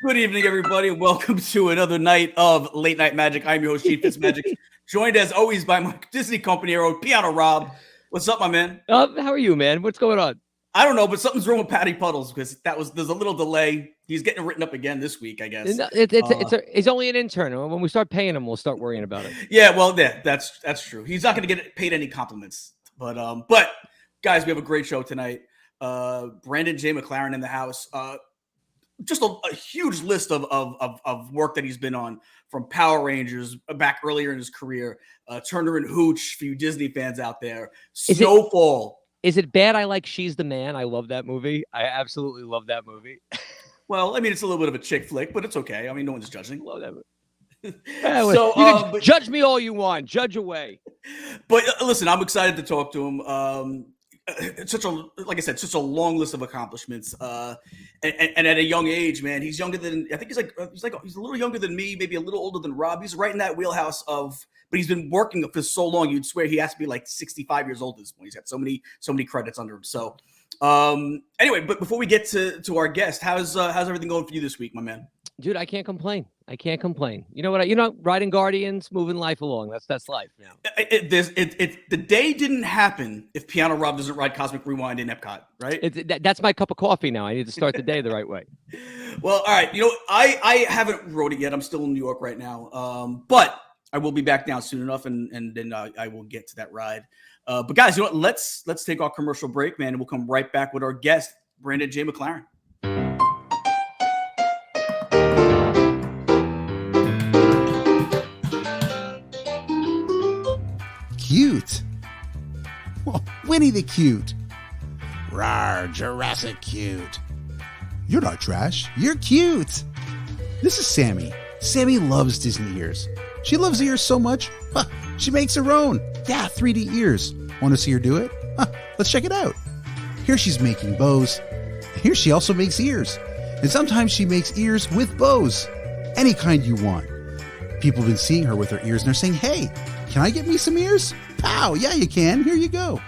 Good evening, everybody, and welcome to another night of Late Nite Magic. I'm your host, Chief FitzMagic, joined as always by my Disney company hero, Piano Rob. What's up, my man? How are you, man? What's going on? I don't know, but something's wrong with Patty Puddles because there's a little delay. He's getting written up again this week, I guess. It's only an intern. When we start paying him, we'll start worrying about it. Yeah, well, that's true. He's not going to get paid any compliments, but guys, we have a great show tonight. Brandon Jay McLaren in the house. Just a huge list of work that he's been on, from Power Rangers back earlier in his career, Turner and Hooch for you Disney fans out there, Snowfall. Is it bad? I like She's the Man. I love that movie. I absolutely love that movie. Well, I mean, it's a little bit of a chick flick, but it's okay. I mean, no one's judging. Love that movie. So you can judge me all you want. Judge away. But listen, I'm excited to talk to him. It's such a long list of accomplishments. And at a young age, man, he's younger than, I think he's a little younger than me, maybe a little older than Rob. He's right in that wheelhouse but he's been working for so long, you'd swear he has to be like 65 years old at this point. He's got so many credits under him. So anyway, but before we get to our guest, how's everything going for you this week, my man? Dude, I can't complain. You know what? Riding Guardians, moving life along. That's life now. The day didn't happen if Piano Rob doesn't ride Cosmic Rewind in Epcot, right? That's my cup of coffee now. I need to start the day the right way. Well, all right. I haven't rode it yet. I'm still in New York right now. But I will be back down soon enough, and then I will get to that ride. But guys, you know what? Let's take our commercial break, man, and we'll come right back with our guest, Brandon Jay McLaren. Cute. Well, Winnie the Cute. Rawr, Jurassic Cute. You're not trash. You're cute. This is Sammy. Sammy loves Disney ears. She loves ears so much, she makes her own. Yeah, 3D ears. Want to see her do it? Let's check it out. Here she's making bows. Here she also makes ears. And sometimes she makes ears with bows. Any kind you want. People have been seeing her with her ears and they're saying, hey, can I get me some ears? Pow, yeah, you can. Here you go.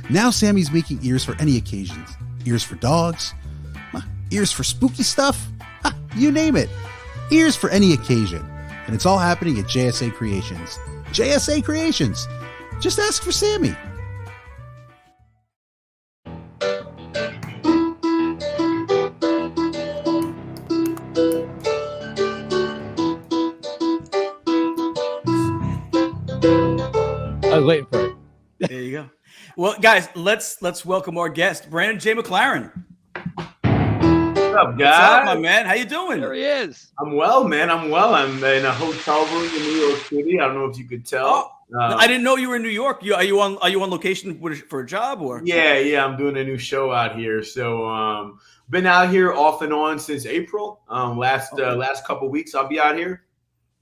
Now Sammy's making ears for any occasions. Ears for dogs. Ears for spooky stuff. You name it. Ears for any occasion. And it's all happening at JSA Creations. JSA Creations. Just ask for Sammy. I was waiting for it. There you go. Well, guys, let's welcome our guest, Brandon Jay McLaren. What's up, guys? What's up, my man? How you doing? There he is. I'm well, man. I'm in a hotel room in New York City. I don't know if you could tell. I didn't know you were in New York. Are you on location for a job or? Yeah. I'm doing a new show out here. So been out here off and on since April. Last couple weeks I'll be out here.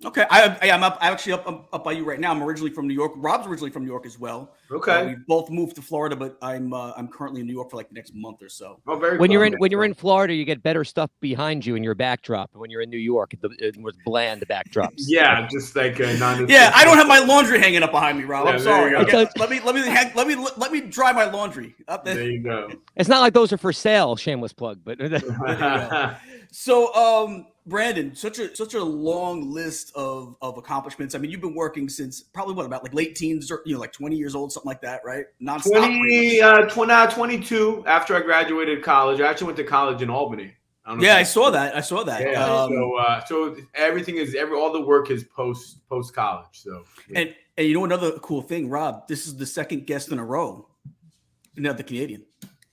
Okay, I'm actually up by you right now. I'm originally from New York. Rob's originally from New York as well. Okay, we both moved to Florida, but I'm currently in New York for like the next month or so. Oh, very. When you're in Florida, you get better stuff behind you in your backdrop. When you're in New York, it was bland backdrops. Yeah, just like yeah. I don't have my laundry hanging up behind me, Rob. I'm sorry. Okay. Let me dry my laundry up there. There you go. It's not like those are for sale. Shameless plug, but so Brandon, such a long list of accomplishments. I mean, you've been working since probably about like late teens, or like 20 years old, something like that, right? Non-stop. 22 after I graduated college. I actually went to college in Albany. I saw that. Yeah, so everything is all the work is post college. So and you know another cool thing, Rob. This is the second guest in a row. The Canadian.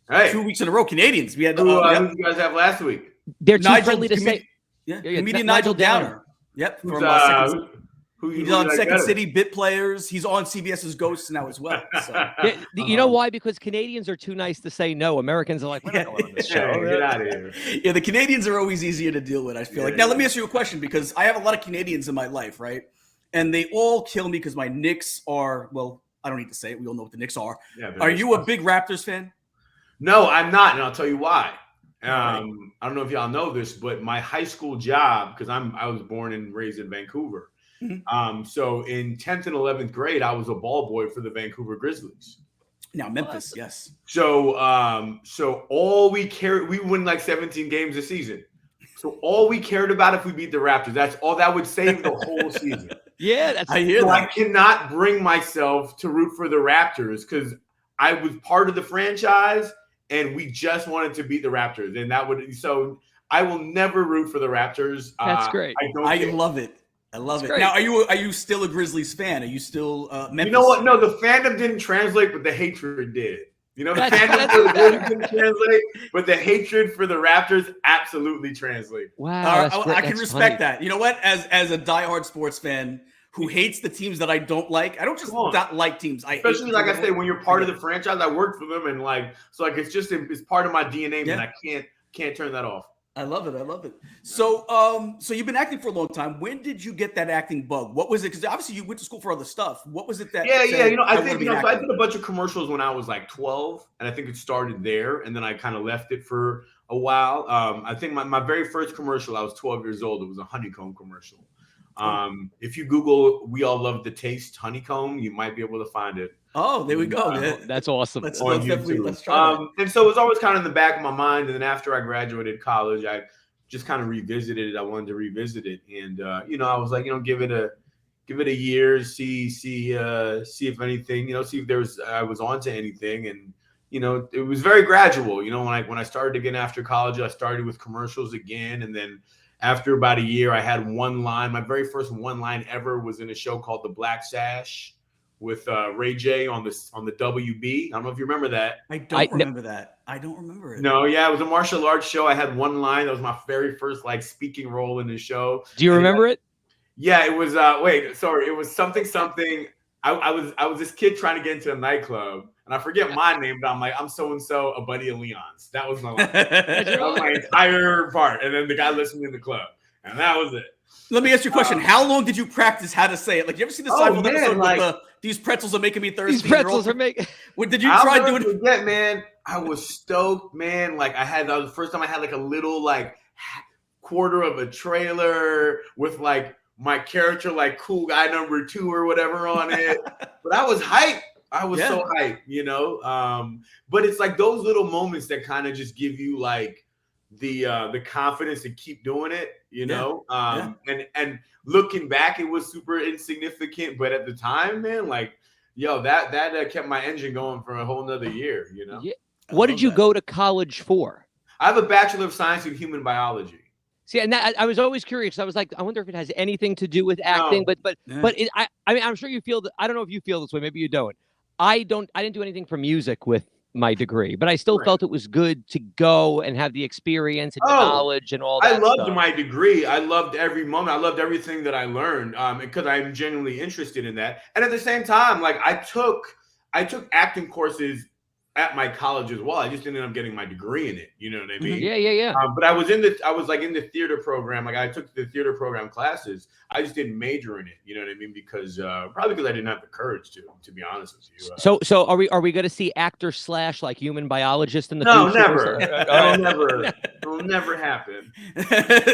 Hey, 2 weeks in a row, Canadians. We had who did you guys have last week? They're too friendly to say. Yeah, comedian Nigel Downer. Yep. He's on Second City, Bit Players. He's on CBS's Ghosts now as well. So. You know why? Because Canadians are too nice to say no. Americans are like, we're not going on this show. Get out of here. Yeah, the Canadians are always easier to deal with, I feel like. Now, let me ask you a question, because I have a lot of Canadians in my life, right? And they all kill me because my Knicks are, well, I don't need to say it. We all know what the Knicks are. Yeah, are you a big Raptors fan? No, I'm not, and I'll tell you why. I don't know if y'all know this, but my high school job, because I was born and raised in Vancouver. Mm-hmm. So in 10th and 11th grade, I was a ball boy for the Vancouver Grizzlies. Now Memphis, yes. So all we win like 17 games a season. So all we cared about if we beat the Raptors, that's all that would save the whole season. Yeah, I hear So that. I cannot bring myself to root for the Raptors because I was part of the franchise and we just wanted to beat the Raptors. And so I will never root for the Raptors. That's great. I love it. I love it. great. Now, are you still a Grizzlies fan? Are you still Memphis? You know what? No, the fandom didn't translate, but the hatred did. You know, the That's fandom for the Grizzlies didn't translate, but the hatred for the Raptors absolutely translated. Wow, I can respect that. You know what? As a diehard sports fan who hates the teams that I don't like, I don't just not like teams. Especially like I say, when you're part of the franchise, I worked for them, and it's part of my DNA, and I can't turn that off. I love it. I love it. So, so you've been acting for a long time. When did you get that acting bug? What was it? Because obviously you went to school for other stuff. What was it that? Yeah. I think so I did a bunch of commercials when I was like 12, and I think it started there, and then I kind of left it for a while. I think my very first commercial, I was 12 years old. It was a honeycomb commercial. If you Google "We All Love the Taste Honeycomb," you might be able to find it. Oh, there we go. That's awesome. Let's try that. And so it was always kind of in the back of my mind. And then after I graduated college, I just kind of revisited it. I wanted to revisit it, and I was like, give it a year, see if anything, see if I was onto anything, and it was very gradual. When I started again after college, I started with commercials again, and then after about a year, I had one line. My very first one line ever was in a show called The Black Sash with Ray J on the WB. I don't know if you remember that. I don't remember that. I don't remember it. No, yeah, it was a martial arts show. I had one line. That was my very first speaking role in the show. Do you remember it? Yeah, it was. It was something. I was this kid trying to get into a nightclub, and I forget my name, but I'm like, I'm so and so, a buddy of Leon's. That was my line. That was my entire part, and then the guy listened in the club, and that was it. Let me ask you a question. How long did you practice how to say it? Like, you ever see the Seinfeld episode with these pretzels are making me thirsty? These pretzels are making. Did you try doing it? Yeah, man. I was stoked, man. Like, that was the first time I had a little quarter of a trailer with my character, cool guy number 2 or whatever on it. But I was hyped. I was so hyped, But it's those little moments that kind of just give you the confidence to keep doing it, and looking back, it was super insignificant, but at the time, man, that kept my engine going for a whole nother year, Yeah. What did you go to college for? I have a Bachelor of Science in Human Biology. See, and I was always curious. I was like, I wonder if it has anything to do with acting, but I mean, I'm sure you feel that. I don't know if you feel this way. Maybe you don't. I didn't do anything for music with my degree, but I still felt it was good to go and have the experience and the knowledge and all that. I loved my degree. I loved every moment. I loved everything that I learned because I'm genuinely interested in that. And at the same time, I took acting courses at my college as well. I just ended up getting my degree in it. You know what I mean? Yeah. But I was in the theater program. I took the theater program classes. I just didn't major in it. You know what I mean? Because probably because I didn't have the courage to be honest with you. So are we going to see actor / human biologist in the future? Never. It'll never happen.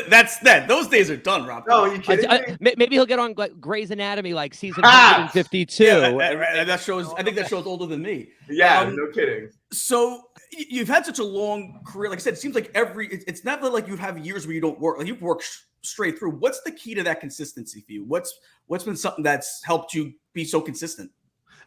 That's that. Those days are done, Rob. No, you kidding me? Maybe he'll get on Grey's Anatomy season 152. Yeah, that shows. I think that show's older than me. Yeah, no kidding. So you've had such a long career. Like I said, it seems like it's never like you have years where you don't work. Like you've worked straight through. What's the key to that consistency for you? What's been something that's helped you be so consistent?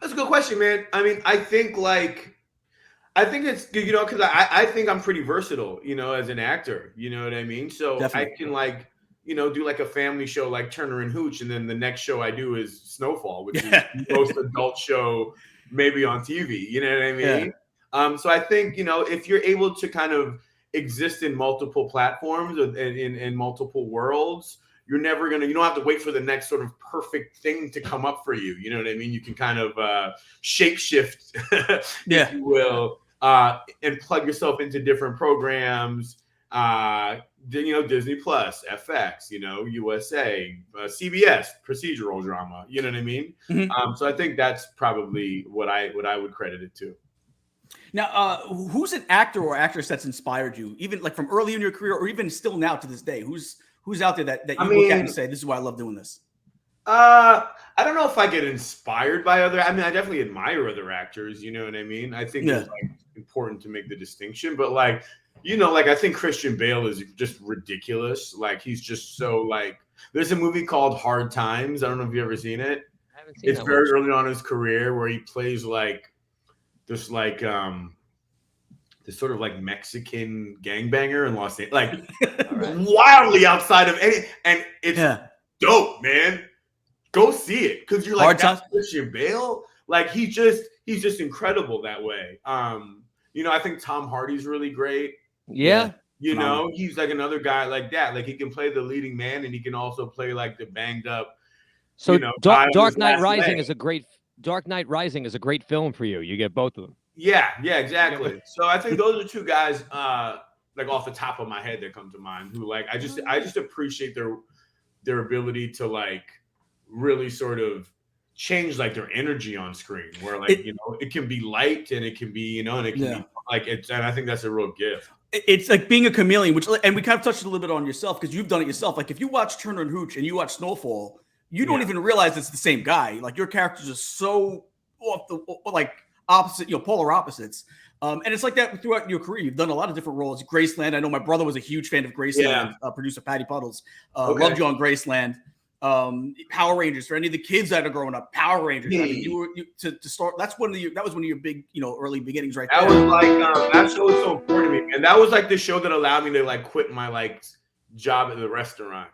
That's a good question, man. I mean, I think it's because I think I'm pretty versatile, as an actor. You know what I mean? So definitely. I can do a family show like Turner and Hooch, and then the next show I do is Snowfall, which is the most adult show maybe on TV. You know what I mean? Yeah. So I think if you're able to kind of exist in multiple platforms and in multiple worlds, you don't have to wait for the next sort of perfect thing to come up for you. You know what I mean? You can kind of shapeshift, if you will, and plug yourself into different programs. Disney Plus, FX, USA, CBS, procedural drama. You know what I mean? Mm-hmm. So I think that's probably what I would credit it to. Now, who's an actor or actress that's inspired you, even from early in your career, or even still now to this day? Who's out there that you look at and say, "This is why I love doing this"? I don't know if I get inspired by other. I mean, I definitely admire other actors. You know what I mean? I think it's important to make the distinction, but you know, like I think Christian Bale is just ridiculous. Like he's just so like. There's a movie called Hard Times. I don't know if you've ever seen it. I haven't seen It's that very one. early on in his career where he plays like this like this sort of like Mexican gangbanger in Los Angeles, like Right. wildly outside of any, and it's dope, man. Go see it because you're like that's Christian Bale. Like he's just incredible that way. You know, I think Tom Hardy's really great. Yeah. You know, he's like another guy like that. Like he can play the leading man, and he can also play like the banged up. So you know, Dark Knight Rising is a great film for you. You get both of them. Yeah, exactly. So I think those are two guys, like off the top of my head, that come to mind. Who like I just appreciate their ability to like really sort of change like their energy on screen. Where like you know it can be light and it can be and it can be like it's, and I think that's a real gift. It's like being a chameleon, and we kind of touched a little bit on yourself because you've done it yourself. Like if you watch Turner and Hooch and you watch Snowfall, you don't even realize it's the same guy. Like your characters are so off the like opposite, polar opposites. And it's like that throughout your career. You've done a lot of different roles. Graceland. I know my brother was a huge fan of Graceland. Producer Patty Puddles loved you on Graceland. Power Rangers. For any of the kids that are growing up, Power Rangers. I mean, to start. That was one of your big, early beginnings, right? That was like that show was so important to me, and that was like the show that allowed me to like quit my like job at the restaurant.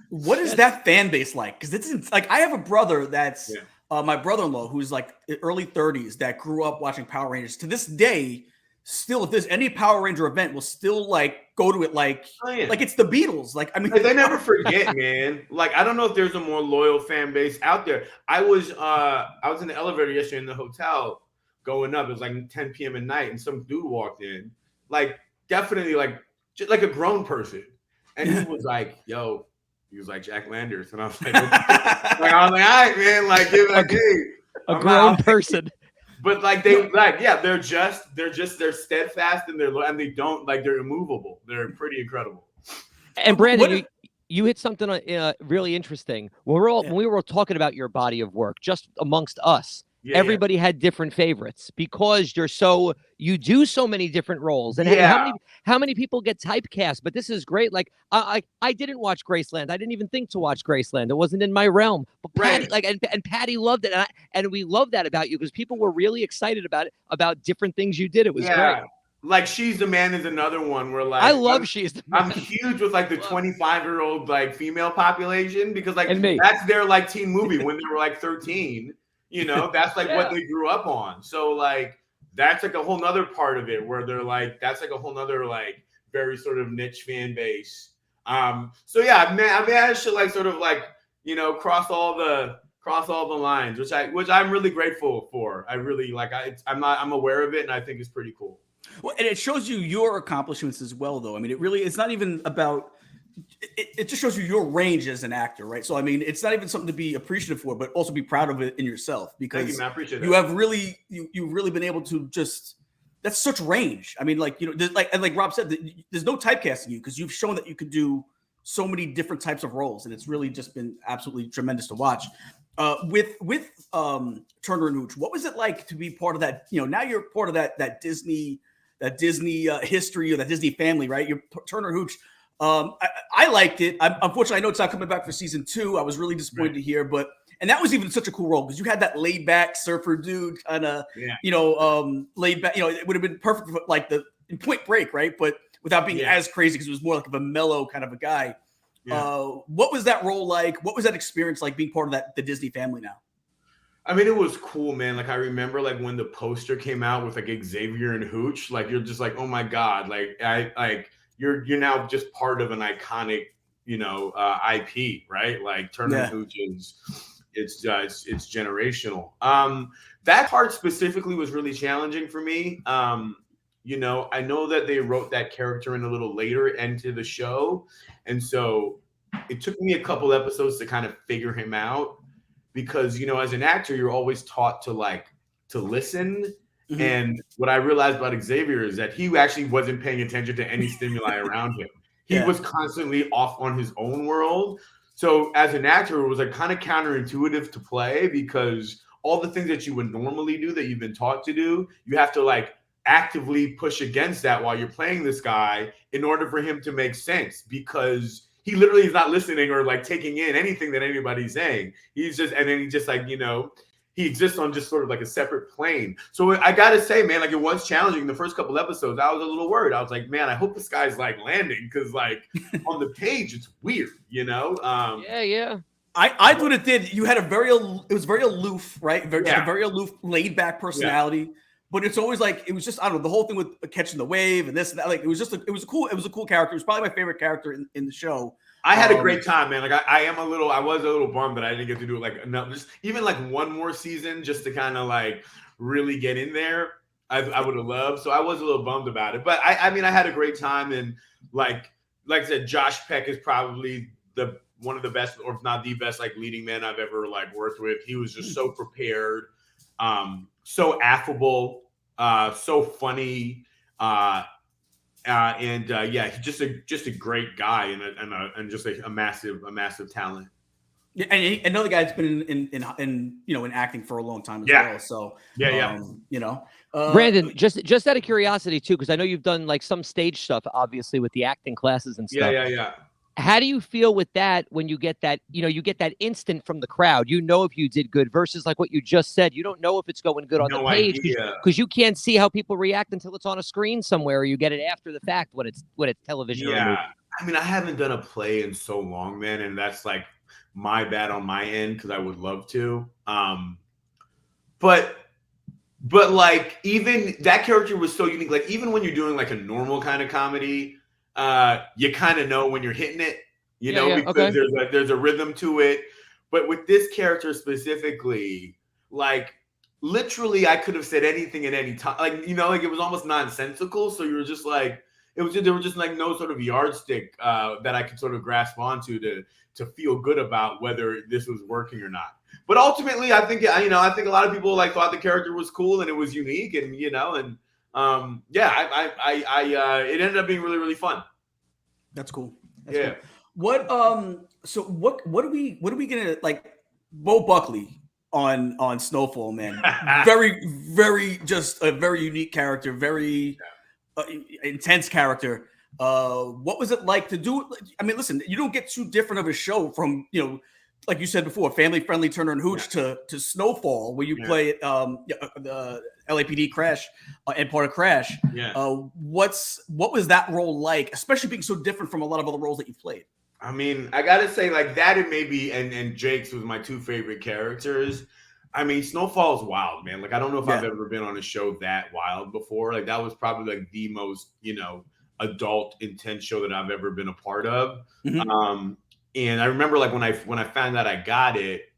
What is that fan base like? Because it's like I have a brother that's my brother-in-law who's like early 30s that grew up watching Power Rangers. To this day, still, if there's any Power Ranger event, will still like go to it like it's the Beatles. Like I mean, they never forget, man. Like I don't know if there's a more loyal fan base out there. I was in the elevator yesterday in the hotel going up. It was like 10 p.m. at night, and some dude walked in, like definitely like just like a grown person, and he was like, "Yo." He was like Jack Landers, and I was like, all right, man, like, a grown person. But like they're steadfast and they don't like they're immovable. They're pretty incredible. And Brandon, you hit something really interesting. When we were all talking about your body of work, just amongst us, everybody had different favorites because you do so many different roles. And how many people get typecast? But this is great. Like I didn't watch Graceland. I didn't even think to watch Graceland. It wasn't in my realm. But Patty, and Patty loved it, and we love that about you because people were really excited about different things you did. It was great. Like She's the Man is another one where like I love She's the Man. I'm huge with like the 25-year-old like female population because like that's their like teen movie when they were like 13. That's like what they grew up on. So like that's like a whole nother part of it where they're like that's like a whole nother like very sort of niche fan base. So yeah, man, I managed to like sort of like cross all the lines, which I'm really grateful for. I really like I'm aware of it, and I think it's pretty cool. Well, and it shows you your accomplishments as well, though. I mean, it's not even about. It just shows you your range as an actor, right? So, I mean, it's not even something to be appreciative for, but also be proud of it in yourself because Thank you, man. I appreciate you have really, you've really been able to that's such range. I mean, like, like Rob said, there's no typecasting you because you've shown that you could do so many different types of roles, and it's really just been absolutely tremendous to watch. With Turner and Hooch, what was it like to be part of that? Now you're part of that Disney history or that Disney family, right? You're Turner and Hooch. I liked it. Unfortunately, I know it's not coming back for season 2. I was really disappointed to hear, and that was even such a cool role because you had that laid back surfer dude kind of, laid back. It would have been perfect for like in Point Break, right? But without being as crazy because it was more like a mellow kind of a guy. Yeah. What was that role like? What was that experience like being part of the Disney family now? I mean, it was cool, man. Like I remember like when the poster came out with like Xavier and Hooch, like you're just like, oh my God, like you're now just part of an iconic, IP, right? Like Turner and Hooch it's generational. That part specifically was really challenging for me. I know that they wrote that character in a little later into the show, and so it took me a couple episodes to kind of figure him out because as an actor you're always taught to listen. Mm-hmm. And what I realized about Xavier is that he actually wasn't paying attention to any stimuli around him. He was constantly off on his own world. So as an actor, it was like kind of counterintuitive to play because all the things that you would normally do that you've been taught to do, you have to like actively push against that while you're playing this guy in order for him to make sense, because he literally is not listening or like taking in anything that anybody's saying. He's just, and then he just like, he exists on just sort of like a separate plane. So I gotta say, man, like it was challenging. The first couple episodes, I was a little worried. I was like, man, I hope this guy's like landing, because like on the page it's weird, Yeah. I thought it did. You had it was very aloof, right? Very aloof, laid back personality. Yeah. But it's always like, it was just, I don't know, the whole thing with catching the wave and this and that. Like it was a cool character. It was probably my favorite character in the show. I had a great time, man. Like I was a little bummed that I didn't get to do like just even like one more season just to kind of like really get in there. I would have loved. So I was a little bummed about it. But I mean, I had a great time, and like I said, Josh Peck is probably one of the best, or if not the best, like leading man I've ever like worked with. He was just so prepared, so affable, so funny, he's just a great guy and just a massive talent. Yeah, and another guy that's been in acting for a long time as well. So Brandon, just out of curiosity too, because I know you've done like some stage stuff, obviously with the acting classes and stuff. Yeah. How do you feel with that when you get that, you get that instant from the crowd, if you did good, versus like what you just said, you don't know if it's going good on the page because you can't see how people react until it's on a screen somewhere, or you get it after the fact when it's television. Yeah. Or movie. I mean, I haven't done a play in so long, man. And that's like my bad on my end, because I would love to. But like, even that character was so unique. Like, even when you're doing like a normal kind of comedy, you kind of know when you're hitting it, because there's a rhythm to it. But with this character specifically, like literally I could have said anything at any time. Like, like it was almost nonsensical. So you were just like, there was just like no sort of yardstick that I could sort of grasp onto to feel good about whether this was working or not. But ultimately, I think a lot of people like thought the character was cool and it was unique, and it ended up being really, really fun. That's cool. Cool. What are we gonna like? Bo Buckley on Snowfall, man. Very, very, just a very unique character, very intense character. What was it like to do? I mean, listen, you don't get too different of a show from like you said before, family-friendly Turner and Hooch to Snowfall, where you play the LAPD Crash and part of Crash. Yeah. What was that role like, especially being so different from a lot of other roles that you've played? I mean, I gotta say, like that, and maybe and Jake's was my two favorite characters. I mean, Snowfall's wild, man. Like, I don't know if I've ever been on a show that wild before. Like, that was probably like the most, adult, intense show that I've ever been a part of. Mm-hmm. And I remember like when I found out I got it,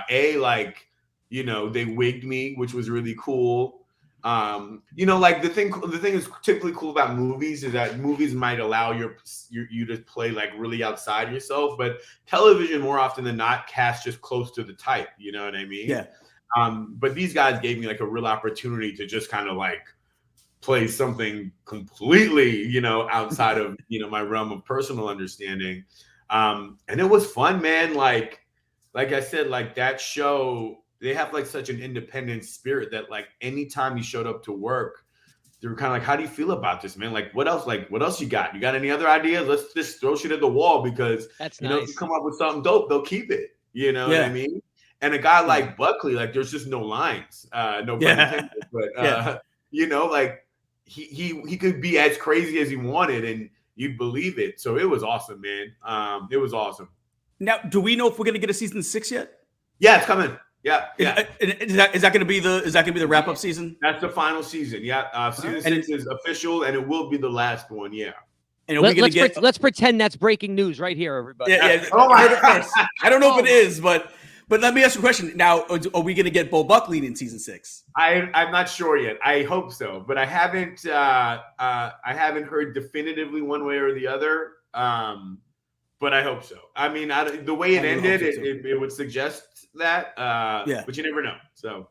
they wigged me, which was really cool. Like the thing is typically cool about movies is that movies might allow you to play like really outside yourself, but television more often than not casts just close to the type. You know what I mean? Yeah. But these guys gave me like a real opportunity to just kind of like play something completely, outside of, my realm of personal understanding. And it was fun, man. Like I said, like that show, they have like such an independent spirit that like anytime you showed up to work, they were kind of like, how do you feel about this, man? Like, what else you got? You got any other ideas? Let's just throw shit at the wall, because that's nice. If you come up with something dope, they'll keep it. You know what I mean? And a guy like Buckley, like there's just no lines, no pun intended, but like he could be as crazy as he wanted and you'd believe it. So it was awesome, man. It was awesome. Now, do we know if we're gonna get a season 6 yet? Yeah, it's coming. Yeah. Is that gonna be the wrap up season? That's the final season. Yeah. Season 6 is official, and it will be the last one. Yeah. And let's pretend that's breaking news right here, everybody. Yeah. Oh my gosh. I don't know if it is, but let me ask you a question. Now, are we going to get Bo Buckley in season 6? I'm not sure yet. I hope so, but I haven't heard definitively one way or the other. But I hope so. I mean, the way it ended, it would suggest that. But you never know. So.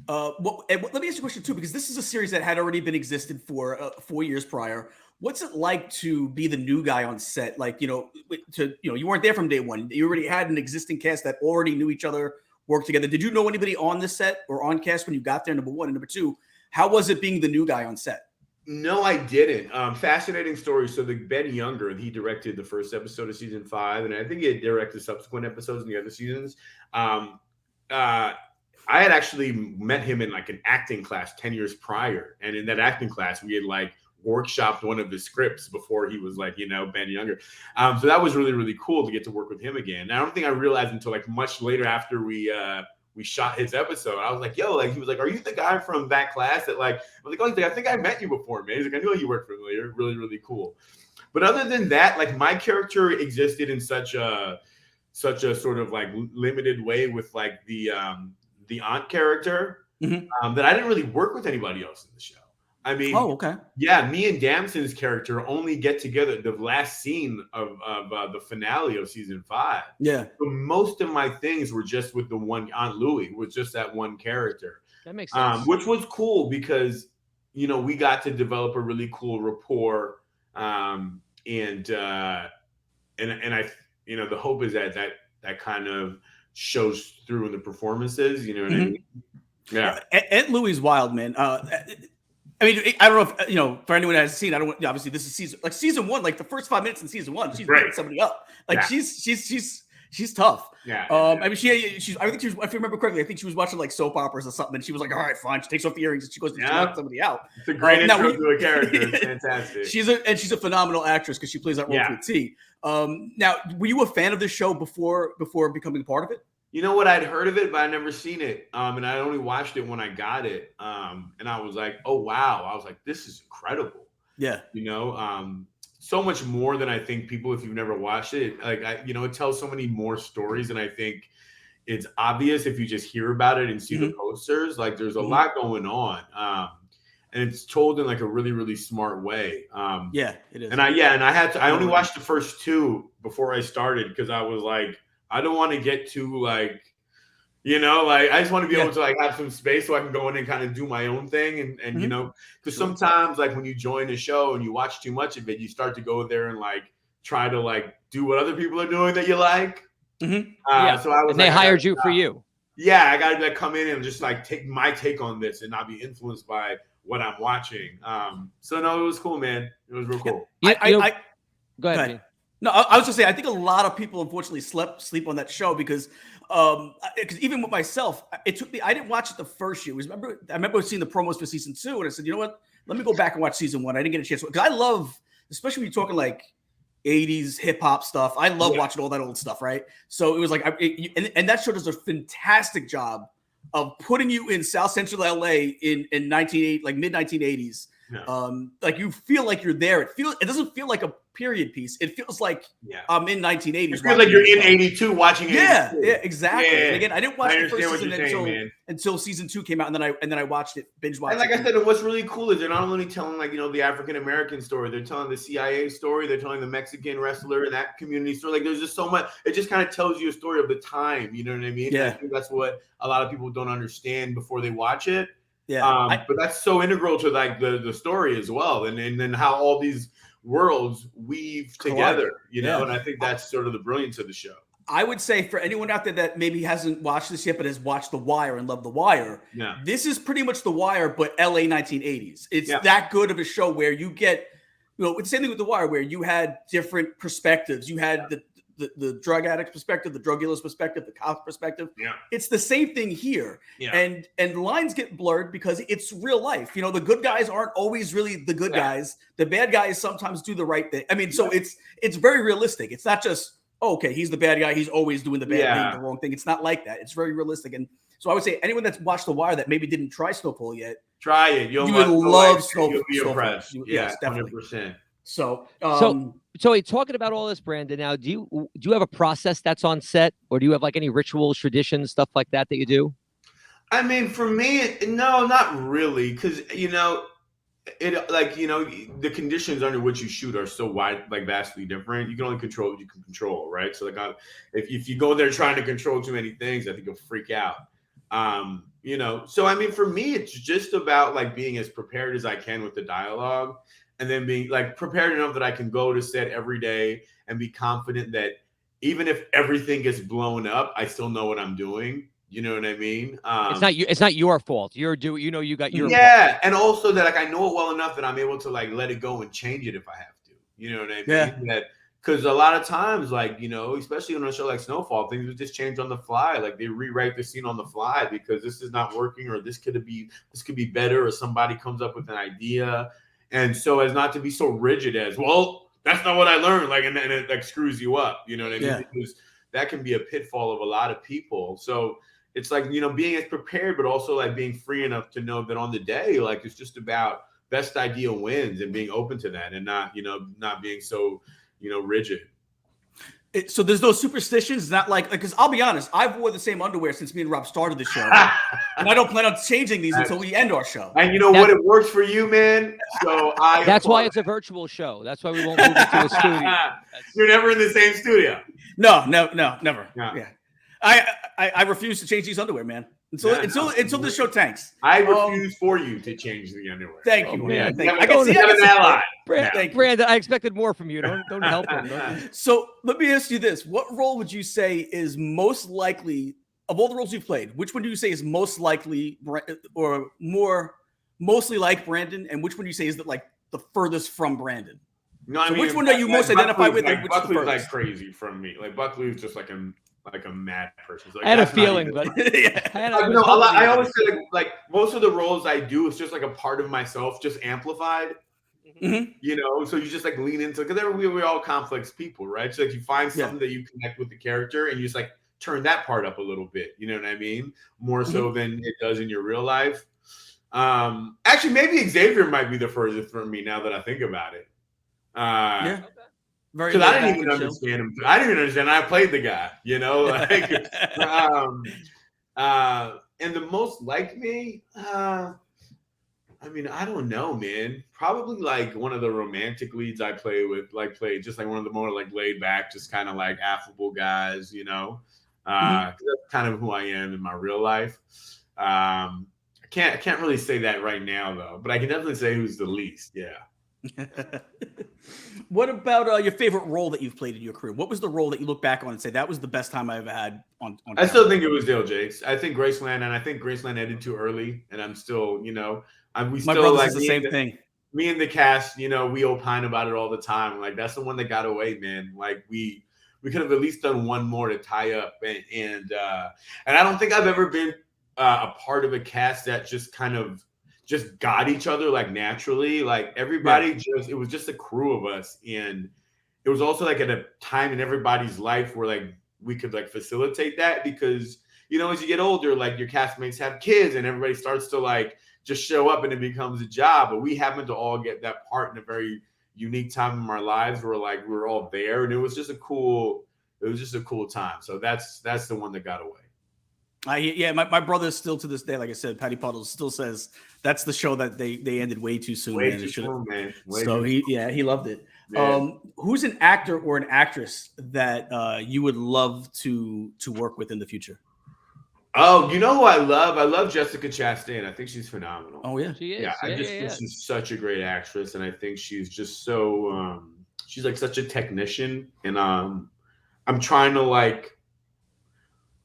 Let me ask you a question too, because this is a series that had already been existed for 4 years prior. What's it like to be the new guy on set? Like, you weren't there from day one. You already had an existing cast that already knew each other, worked together. Did you know anybody on the set or on cast when you got there? Number one, and number two, How was it being the new guy on set? No, I didn't. Fascinating story. So Ben Younger, he directed the first episode of season 5, and I think he directed subsequent episodes in the other seasons. I had actually met him in like an acting class 10 years prior. And in that acting class, we had like workshopped one of his scripts before he was like, Ben Younger. So that was really, really cool to get to work with him again. And I don't think I realized until like much later after we shot his episode. I was like, yo, like, he was like, are you the guy from that class that like, I was like, oh, I think I met you before, man. He's like, I knew you worked familiar. Really, really cool. But other than that, like my character existed in such a sort of like limited way with like the aunt character that I didn't really work with anybody else in the show. I mean, yeah, me and Damson's character only get together the last scene of the finale of season 5. Yeah. So most of my things were just with the one Aunt Louie, was just that one character. That makes sense. Which was cool because, we got to develop a really cool rapport. And I, the hope is that kind of shows through in the performances, you know what I mean? Yeah. Aunt Louie's wild, man. I mean, I don't know if, for anyone that has seen, obviously this is season 1, like the first 5 minutes in season 1, she's beating somebody up. Like she's tough. Yeah. I mean, she's, I think she was, if I remember correctly, I think she was watching like soap operas or something. And she was like, all right, fine. She takes off the earrings and she goes to knock somebody out. It's a great intro to a character. It's fantastic. She's a phenomenal actress because she plays that role to a T. Now, were you a fan of this show before becoming a part of it? You know what? I'd heard of it, but I'd never seen it. And I only watched it when I got it. And I was like, oh, wow. I was like, this is incredible. Yeah. So much more than I think people, if you've never watched it, like, it tells so many more stories. And I think it's obvious if you just hear about it and see the posters, like there's a lot going on. And it's told in like a really, really smart way. Yeah, it is. And I only watched the first 2 before I started because I was like, I don't want to get too like, I just want to be able to like have some space so I can go in and kind of do my own thing. And because sometimes like when you join a show and you watch too much of it, you start to go there and like try to like do what other people are doing that you like. So I was and they hired you for you. Yeah, I got to like come in and just like take my take on this and not be influenced by what I'm watching. So no, it was cool, man. It was real cool. Go ahead. No, I was just saying, I think a lot of people unfortunately sleep on that show because even with myself, it took me. I didn't watch it the first year. I remember seeing the promos for season 2, and I said, you know what? Let me go back and watch season 1. I didn't get a chance because I love, especially when you're talking like 80s hip hop stuff. I love watching all that old stuff, right? So it was like, and that show does a fantastic job of putting you in South Central LA in mid 1980s. Yeah. Like you feel like you're there. It doesn't feel like a period piece. It feels like I'm in 1980s. It feels like you're in 82 watching it. Yeah, exactly. Yeah. And again, I didn't watch the first season until season 2 came out, and then I watched it, binge watched. And like I said, what's really cool is they're not only telling like the African American story, they're telling the CIA story, they're telling the Mexican wrestler and that community story. Like there's just so much. It just kind of tells you a story of the time. You know what I mean? Yeah. I think that's what a lot of people don't understand before they watch it. Yeah. But that's so integral to like the story as well, and then how all these worlds weave together, and I think that's sort of the brilliance of the show. I would say for anyone out there that maybe hasn't watched this yet but has watched The Wire and loved The Wire, this is pretty much The Wire but LA 1980s. It's that good of a show where you get, it's the same thing with The Wire where you had different perspectives. You had the drug addict perspective, the drug dealer's perspective, the cop perspective. Yeah. It's the same thing here. Yeah. And lines get blurred because it's real life. The good guys aren't always really the good guys. The bad guys sometimes do the right thing. I mean, so it's very realistic. It's not just, okay, he's the bad guy. He's always doing the bad thing, the wrong thing. It's not like that. It's very realistic. And so I would say anyone that's watched The Wire that maybe didn't try Snowfall yet, try it. You would love Snowfall. You'll be impressed. Yes, definitely. 100%. So talking about all this, Brandon, now do you have a process that's on set, or do you have like any rituals, traditions, stuff like that you do? I mean, for me, no, not really, because the conditions under which you shoot are so vastly different. You can only control what you can control, right? So if you go there trying to control too many things, I think you'll freak out. So I mean, for me, it's just about like being as prepared as I can with the dialogue. And then being like prepared enough that I can go to set every day and be confident that even if everything gets blown up, I still know what I'm doing. You know what I mean? It's not your fault. You got your fault. And also that like I know it well enough that I'm able to like let it go and change it if I have to. You know what I mean? Yeah. Because a lot of times, like, you know, especially on a show like Snowfall, things would just change on the fly. Like they rewrite the scene on the fly because this is not working, or this could be better, or somebody comes up with an idea. And so as not to be so rigid as, well, that's not what I learned. Like, and it like screws you up. You know what I mean? Yeah. Because that can be a pitfall of a lot of people. So it's like, you know, being as prepared, but also like being free enough to know that on the day, like it's just about best idea wins and being open to that and not, you know, not being so, you know, rigid. So there's no superstitions, not like, because I'll be honest, I've wore the same underwear since me and Rob started the show. And I don't plan on changing these until we end our show. And you know what? It works for you, man. So that's why it's a virtual show. That's why we won't move it to a studio. You're never in the same studio. No, never. Yeah. I refuse to change these underwear, man. Until this show tanks. I refuse for you to change the underwear. Thank you, man. I can see an ally. Brandon, I expected more from you. Don't help him. So let me ask you this: what role would you say is most likely of all the roles you've played? Which one do you say is most likely or mostly like Brandon, and which one do you say is like the furthest from Brandon? No, I mean, which one are you most identified with? Like, Buckley's like crazy from me. Like Buckley's just like a mad person. Like, I had a feeling, but I always say like most of the roles I do is just like a part of myself, just amplified. Mm-hmm. You know, so you just like lean into, because we're all complex people, right? So like you find something that you connect with the character, and you just like turn that part up a little bit. You know what I mean? More so than it does in your real life. Actually, maybe Xavier might be the furthest from me now that I think about it. Because I didn't even understand him. I didn't even understand. I played the guy, you know, like, and the most like me, I mean, I don't know, man. Probably like one of the romantic leads I play with, like played just like one of the more like laid back, just kind of like affable guys, you know. That's kind of who I am in my real life. I can't really say that right now though, but I can definitely say who's the least. Yeah. What about your favorite role that you've played in your career? What was the role that you look back on and say that was the best time I ever had on I still think it was Dale Jakes. I think Graceland, and I think Graceland ended too early, and I'm still, you know, my still like the same thing. Me and the cast, you know, we opine about it all the time. Like that's the one that got away, man. Like we could have at least done one more to tie up, and I don't think I've ever been a part of a cast that just kind of just got each other like naturally. Like everybody it was just a crew of us, and it was also like at a time in everybody's life where like we could like facilitate that, because you know, as you get older, like your castmates have kids and everybody starts to like just show up and it becomes a job. But we happened to all get that part in a very unique time in our lives where like we were all there, and it was just a cool time. So that's the one that got away. My brother still to this day, like I said, Patty Puddles still says that's the show that they ended way too soon. Way too soon, man. He loved it. Yeah. Who's an actor or an actress that you would love to work with in the future? Oh, you know who I love? I love Jessica Chastain. I think she's phenomenal. Oh yeah, she is. Yeah, I just think she's such a great actress, and I think she's just so she's like such a technician, and I'm trying to like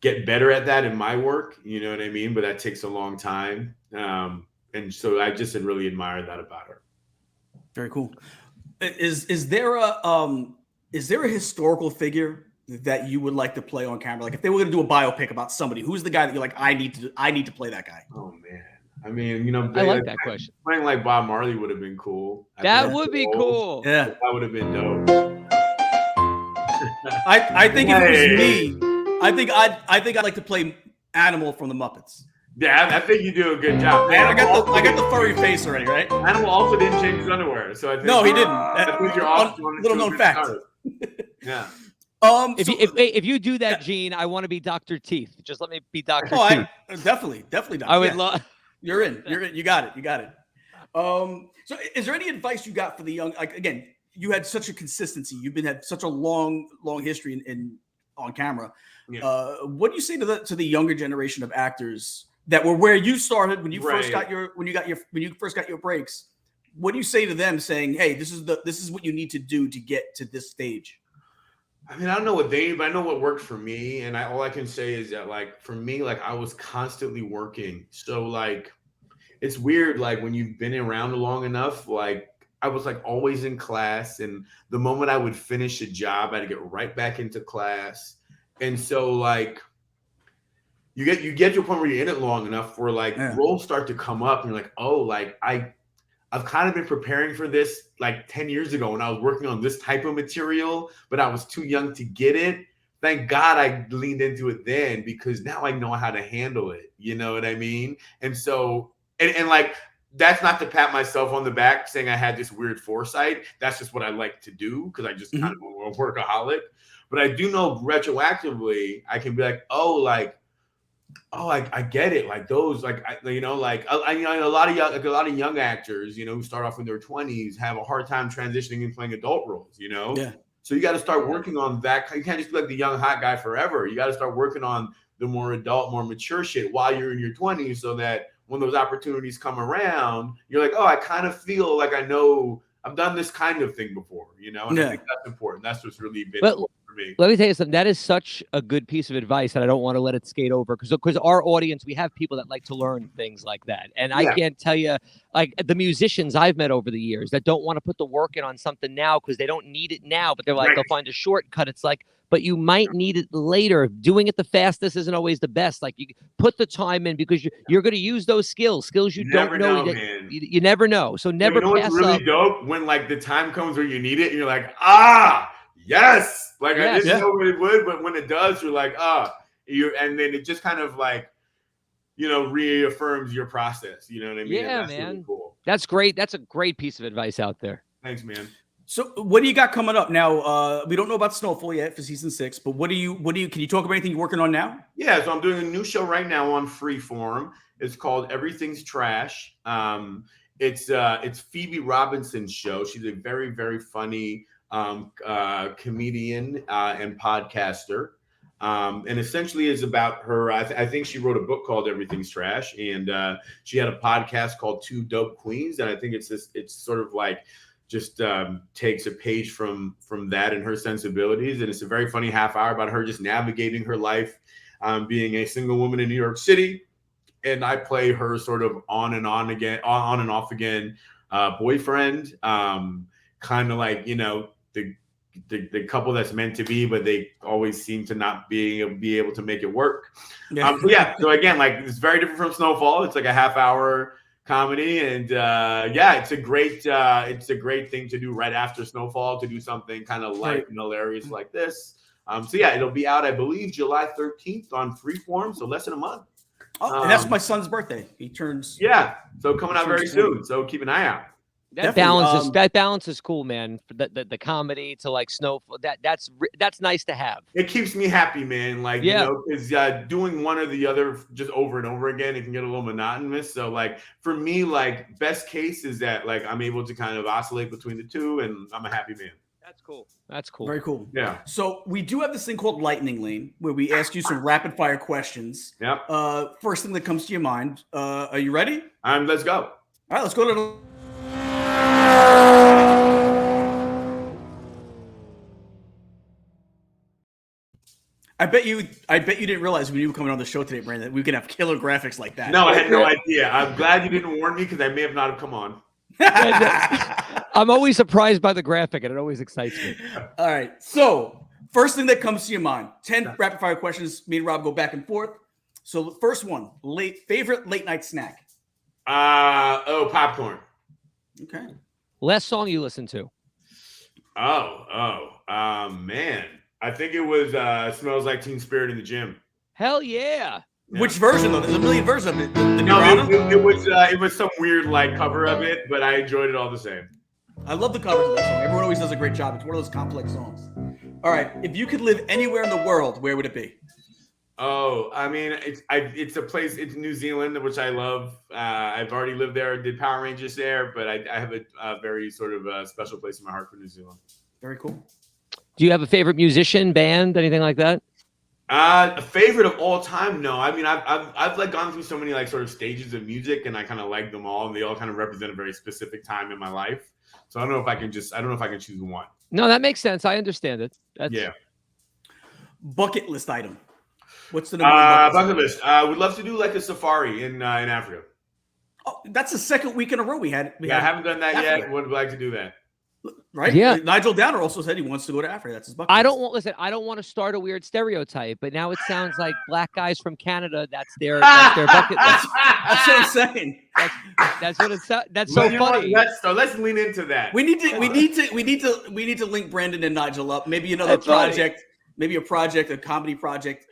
get better at that in my work, you know what I mean? But that takes a long time. And so I just really admire that about her. Very cool. Is there a historical figure that you would like to play on camera? Like if they were going to do a biopic about somebody, who's the guy that you're like, I need to play that guy? Oh man. I mean, you know, I like that question. Playing like Bob Marley would have been cool. That would be cool. Yeah. That would have been dope. I think if it was me, I think I'd like to play Animal from the Muppets. Yeah, I think you do a good job. I got the furry face already, right? Animal also didn't change his underwear, so I think no, he didn't. I think you're off. Little known fact. Yeah. If you do that, Gene, I want to be Dr. Teeth. Just let me be Dr. Teeth. Definitely. Dr. I would love. You're in. You got it. So is there any advice you got for the young? Like again, you had such a consistency. You've had such a long history in on camera. Yeah. What do you say to the younger generation of actors that were where you started when you first got your breaks? What do you say to them, saying, "Hey, this is what you need to do to get to this stage"? I mean, I don't know what but I know what worked for me. And all I can say is that, like, for me, like, I was constantly working. So, like, it's weird, like, when you've been around long enough, like, I was, like, always in class. And the moment I would finish a job, I had to get right back into class. And so, like, you get to a point where you're in it long enough where, like, roles start to come up and you're like, oh, like, I've kind of been preparing for this like 10 years ago when I was working on this type of material, but I was too young to get it. Thank God I leaned into it then, because now I know how to handle it. You know what I mean? And so, and like, that's not to pat myself on the back saying I had this weird foresight. That's just what I like to do because I just kind of a workaholic. But I do know retroactively, I can be like, I get it. Like those, like, you know, like a lot of young actors, you know, who start off in their 20s have a hard time transitioning and playing adult roles, you know? Yeah. So you got to start working on that. You can't just be like the young hot guy forever. You got to start working on the more adult, more mature shit while you're in your 20s, so that when those opportunities come around, you're like, oh, I kind of feel like I know I've done this kind of thing before, you know? And I think that's important. That's what's really been important for me. Let me tell you something. That is such a good piece of advice, and I don't want to let it skate over because our audience, we have people that like to learn things like that. And I can't tell you, like, the musicians I've met over the years that don't want to put the work in on something now because they don't need it now, but they're like, they'll find a shortcut. It's like, but you might need it later. Doing it the fastest isn't always the best. Like, you put the time in because you're going to use those skills you don't know. You never know. So never pass up. What's really dope when, like, the time comes where you need it and you're like, yes. Like, I didn't know it would, but when it does, you're like, and then it just kind of, like, you know, reaffirms your process. You know what I mean? Yeah, that's man. Really cool. That's great. That's a great piece of advice out there. Thanks, man. So what do you got coming up now? We don't know about Snowfall yet for season 6, but can you talk about anything you're working on now? Yeah, so I'm doing a new show right now on Freeform. It's called Everything's Trash. It's Phoebe Robinson's show. She's a very, very funny comedian and podcaster. And essentially is about her. I think she wrote a book called Everything's Trash, and she had a podcast called Two Dope Queens. And I think it's sort of like just takes a page from that and her sensibilities. And it's a very funny half hour about her just navigating her life, being a single woman in New York City. And I play her sort of on and off again boyfriend, kind of like, you know, the couple that's meant to be, but they always seem to not be able to make it work. So again, like, it's very different from Snowfall. It's like a half hour comedy, and it's a great thing to do right after Snowfall, to do something kind of light and hilarious like this. It'll be out, I believe, July 13th on Freeform, so less than a month. And that's my son's birthday. He turns so coming out very soon. So keep an eye out. That balance is cool, man. The comedy to, like, Snowfall, that's nice to have. It keeps me happy, man. Like, you know, because doing one or the other just over and over again, it can get a little monotonous. So, like, for me, like, best case is that, like, I'm able to kind of oscillate between the two, and I'm a happy man. That's cool. Very cool. Yeah. So we do have this thing called Lightning Lane, where we ask you some rapid fire questions. Yep. First thing that comes to your mind. Are you ready? Let's go. All right, let's go to the. I bet you didn't realize when you were coming on the show today, Brandon, that we could have killer graphics like that. No, I had no idea. I'm glad you didn't warn me, because I may have not have come on. I'm always surprised by the graphic, and it always excites me. All right. So first thing that comes to your mind, 10 rapid fire questions. Me and Rob go back and forth. So the first one, favorite late night snack. Popcorn. Okay. Last song you listened to. Man. I think it was Smells Like Teen Spirit in the Gym. Hell yeah. Which version, though? There's a million versions of it. It was some weird, like, cover of it, but I enjoyed it all the same. I love the covers of that song. Everyone always does a great job. It's one of those complex songs. All right. If you could live anywhere in the world, where would it be? Oh, I mean, it's a place. It's New Zealand, which I love. I've already lived there, did Power Rangers there, but I have a very sort of special place in my heart for New Zealand. Very cool. Do you have a favorite musician, band, anything like that? A favorite of all time? No. I mean, I've like gone through so many, like, sort of stages of music, and I kind of like them all, and they all kind of represent a very specific time in my life. So I don't know if I can choose one. No, that makes sense. I understand it. Yeah. bucket list item. What's the number one bucket list? We'd love to do like a safari in Africa. Oh, that's the second week in a row we had. I haven't done that yet. Would like to do that. Right? Yeah. Nigel Downer also said he wants to go to Africa. That's his bucket list. I don't want to start a weird stereotype, but now it sounds like black guys from Canada, that's their bucket list. That's what I'm saying. That's what it's. That's so funny. Let's lean into that. We need to link Brandon and Nigel up. Maybe another project. Maybe a comedy project.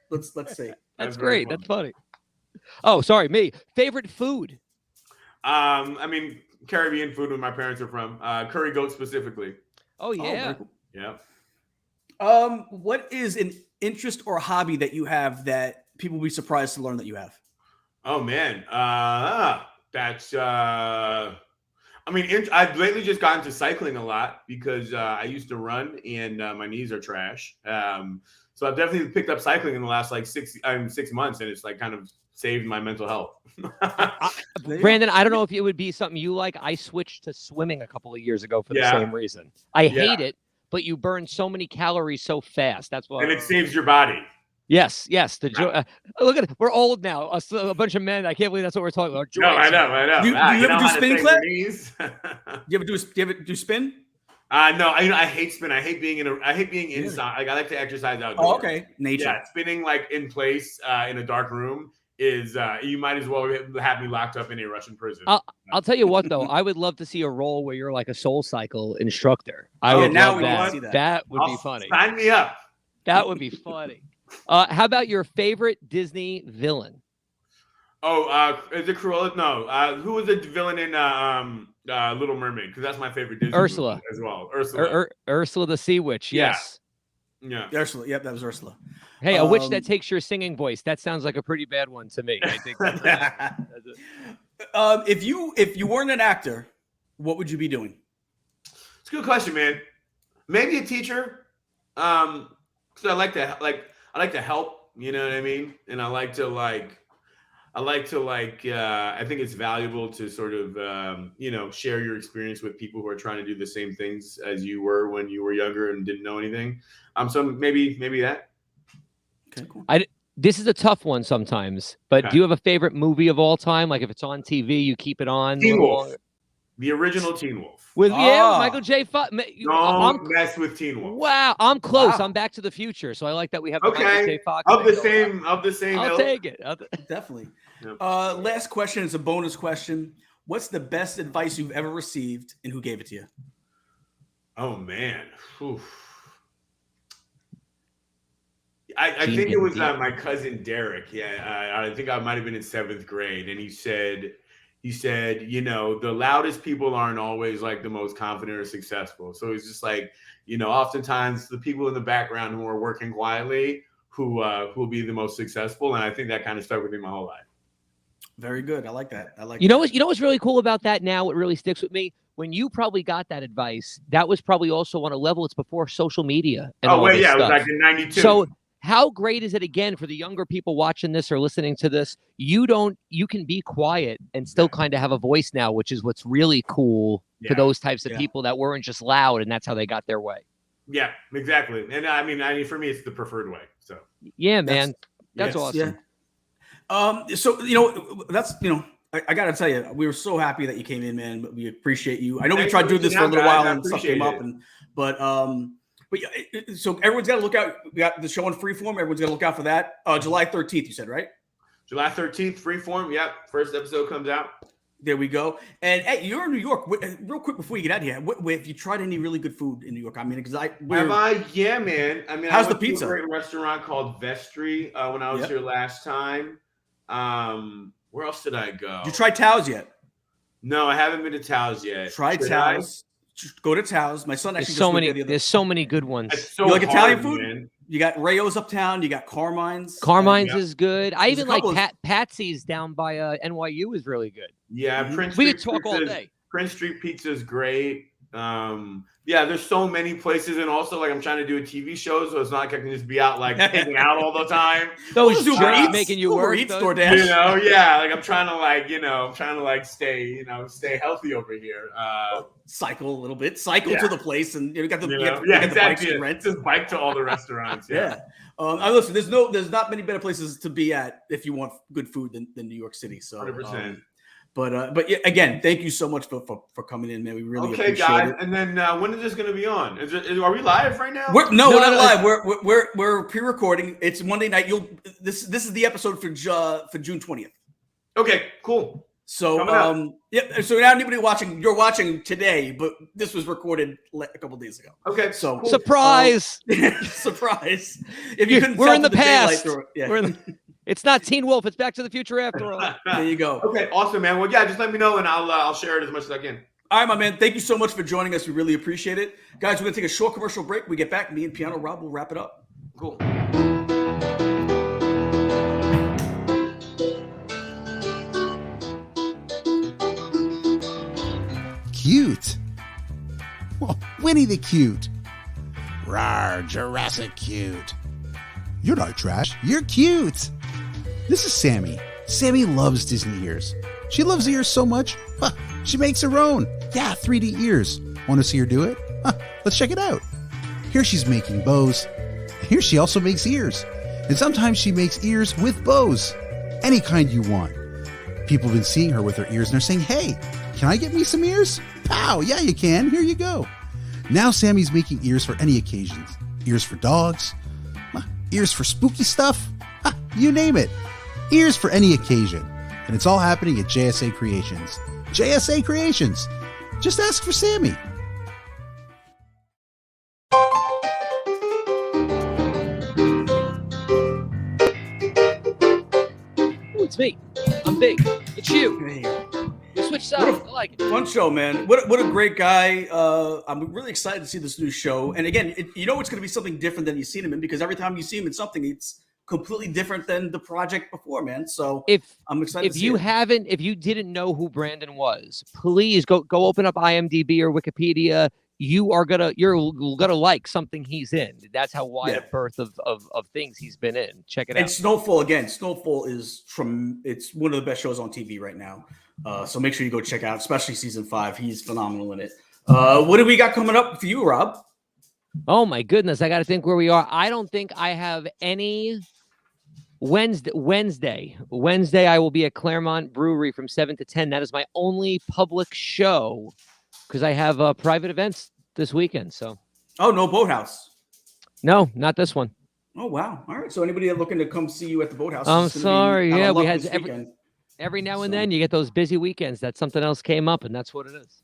Let's see. That's great. That's funny. Oh, sorry, me. Favorite food? I mean, Caribbean food where my parents are from. Curry goat specifically. Oh yeah. Cool. Yeah. What is an interest or hobby that you have that people will be surprised to learn that you have? Oh man. That's I mean, I've lately just gotten to cycling a lot because I used to run and my knees are trash. So I've definitely picked up cycling in the last like 6 months, and it's like kind of saved my mental health. Brandon, I don't know if it would be something you like. I switched to swimming a couple of years ago for the same reason. I hate it, but you burn so many calories so fast. That's why. And it saves your body. Yes. Look at it. We're old now. A bunch of men. I can't believe that's what we're talking about. No, I know. Do you ever do spin class? Do you ever do spin? No, I hate spin. I hate being inside. Like, I like to exercise outdoors. Oh, okay. Nature. Yeah, spinning like in place in a dark room is you might as well have me locked up in a Russian prison. I'll tell you what though, I would love to see a role where you're like a Soul Cycle instructor. I would love that. That would be funny. Sign me up. That would be funny. How about your favorite Disney villain? Oh, is it Cruella? No. Who was the villain in Little Mermaid? Because that's my favorite Disney Ursula movie as well. Ursula. Ursula the Sea Witch. Yes. Yeah. Ursula. Yep, that was Ursula. Hey, a witch that takes your singing voice. That sounds like a pretty bad one to me. I think that's if you weren't an actor, what would you be doing? It's a good question, man. Maybe a teacher. Because I like to help. You know what I mean? And I think it's valuable to sort of, share your experience with people who are trying to do the same things as you were when you were younger and didn't know anything. So maybe that. Okay, cool. This is a tough one sometimes, but do you have a favorite movie of all time? Like if it's on TV, you keep it on. Teen Wolf. The original Teen Wolf. With Michael J. Fox. Don't mess with Teen Wolf. Wow, I'm close. I'm Back to the Future, so I like that we have Michael J. Fox of the same. I'll take it. Definitely. Yep. Last question is a bonus question. What's the best advice you've ever received, and who gave it to you? Oh man. Oof. I think it was my cousin Derek. Yeah, I think I might have been in 7th grade, and he said, the loudest people aren't always like the most confident or successful. So it's just like, oftentimes the people in the background who are working quietly who will be the most successful, and I think that kind of stuck with me my whole life. Very good. I like that. You know what's really cool about that now? What really sticks with me? When you probably got that advice, that was probably also on a level. It's before social media. And it was like in 92. So how great is it again for the younger people watching this or listening to this? You can be quiet and still kind of have a voice now, which is what's really cool for those types of people that weren't just loud and that's how they got their way. Yeah, exactly. And I mean, for me, it's the preferred way. So yeah, man, that's awesome. Yeah. So that's I gotta tell you, we were so happy that you came in, man. But we appreciate you. I know we tried to do this for a little while and stuff came up, but yeah. So everyone's got to look out. We got the show on Freeform. Everyone's got to look out for that. July 13th, you said, right? July 13th, Freeform. Yep. First episode comes out. There we go. And hey, you're in New York. Real quick before you get out of here, have you tried any really good food in New York? I mean, yeah, man. I mean, how's I went the pizza? To a great restaurant called Vestry when I was here last time. Where else did I go? Did you try Tao's yet? No, I haven't been to Tao's yet. Try Tao's. Just go to Tao's. My son actually there's so many good ones. So you like Italian food? Man. You got Rayo's uptown. You got Carmine's. Carmine's is good. I even like Patsy's down by NYU is really good. Yeah, we could talk all day. Prince Street Pizza is great. Yeah, there's so many places, and also like I'm trying to do a TV show, so it's not like I can just be out like hanging out all the time. Those jerks making you work. DoorDash. You know, yeah, like I'm trying to stay healthy over here. Cycle a little bit, to the place, and you got the exactly. bikes to rent. Just bike to all the restaurants. Yeah. Listen, there's not many better places to be at if you want good food than New York City. So 100%. But yeah, again, thank you so much for coming in, man. We really appreciate guys. it. And then when is this going to be on? Are we live right now? We're not live. We're pre-recording. It's Monday night. This is the episode for June 20th. Okay, cool. So So now anybody watching, you're watching today, but this was recorded a couple days ago. Okay, so cool. Surprise! Surprise! If you couldn't, we're in the past. Yeah. It's not Teen Wolf. It's Back to the Future after all. There you go. Okay, awesome, man. Well, yeah, just let me know and I'll share it as much as I can. All right, my man. Thank you so much for joining us. We really appreciate it, guys. We're gonna take a short commercial break. We get back. Me and Piano Rob will wrap it up. Cool. Cute. Well, Winnie the Cute. Rawr, Jurassic Cute. You're not trash. You're cute. This is Sammy. Sammy loves Disney ears. She loves ears so much, she makes her own. Yeah, 3D ears. Want to see her do it? Let's check it out. Here she's making bows. Here she also makes ears. And sometimes she makes ears with bows. Any kind you want. People have been seeing her with her ears and they're saying, hey, can I get me some ears? Pow, yeah you can. Here you go. Now Sammy's making ears for any occasions. Ears for dogs. Ears for spooky stuff. You name it. Ears for any occasion. And it's all happening at JSA Creations. JSA Creations. Just ask for Sammy. Ooh, it's me. I'm big. It's you. We switched sides. I like it. Fun show, man. What a great guy. I'm really excited to see this new show. And again, it's going to be something different than you've seen him in, because every time you see him in something, it's completely different than the project before, man. So I'm excited. If you didn't know who Brandon was, please go open up IMDb or Wikipedia. You're gonna like something he's in. That's how wide a berth of things he's been in. Check it out. And Snowfall again. Snowfall is it's one of the best shows on TV right now. So make sure you go check out, especially season 5. He's phenomenal in it. What do we got coming up for you, Rob? Oh my goodness, I got to think where we are. I don't think I have any. Wednesday, I will be at Claremont Brewery from 7 to 10. That is my only public show because I have private events this weekend. So, no Boathouse. No, not this one. Oh wow! All right. So anybody looking to come see you at the Boathouse? I'm sorry. Yeah, we had every now and then you get those busy weekends that something else came up, and that's what it is.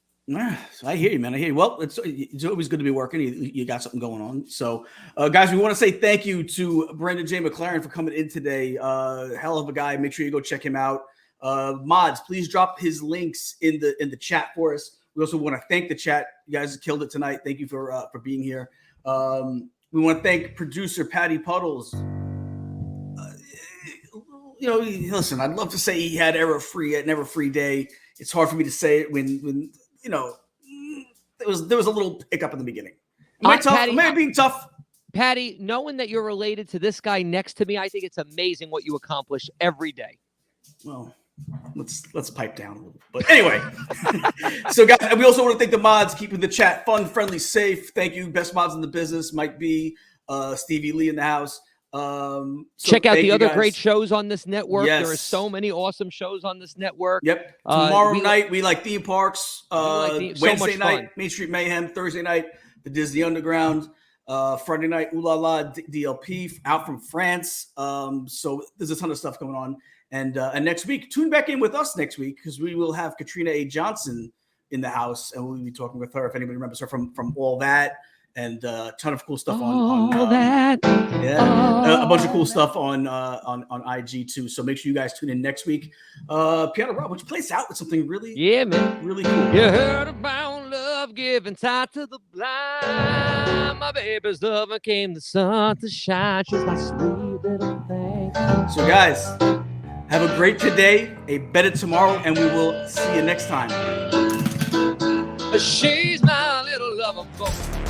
So I hear you, man. I hear you. Well, it's always good to be working. You got something going on. So, guys, we want to say thank you to Brandon Jay McLaren for coming in today. Hell of a guy. Make sure you go check him out. Mods, please drop his links in the chat for us. We also want to thank the chat. You guys killed it tonight. Thank you for being here. We want to thank producer Patty Puddles. Listen, I'd love to say he had an error-free day. It's hard for me to say it when there was a little hiccup in the beginning. Am I being tough? Patty, knowing that you're related to this guy next to me, I think it's amazing what you accomplish every day. Well, let's pipe down a little bit. But anyway, so guys, we also want to thank the mods keeping the chat fun, friendly, safe. Thank you, best mods in the business. Mike B, Stevie Lee in the house. Check out the other great shows on this network. Yes. There are so many awesome shows on this network. Yep. Tomorrow night we like theme parks. Wednesday night Main Street Mayhem. Thursday night the Disney Underground. Friday night Ooh La La DLP out from France. So there's a ton of stuff going on. And next week, tune back in with us next week because we will have Katrina A. Johnson in the house, and we'll be talking with her if anybody remembers her from All That. And a ton of cool stuff on that. A bunch of cool stuff on IG too. So make sure you guys tune in next week. Piano Rob, would you play us out with something really really cool? You heard about love giving sight to the blind. My baby's love became the sun to shine. She's my sweet little thing. So guys, have a great today, a better tomorrow, and we will see you next time. She's my little lover boy.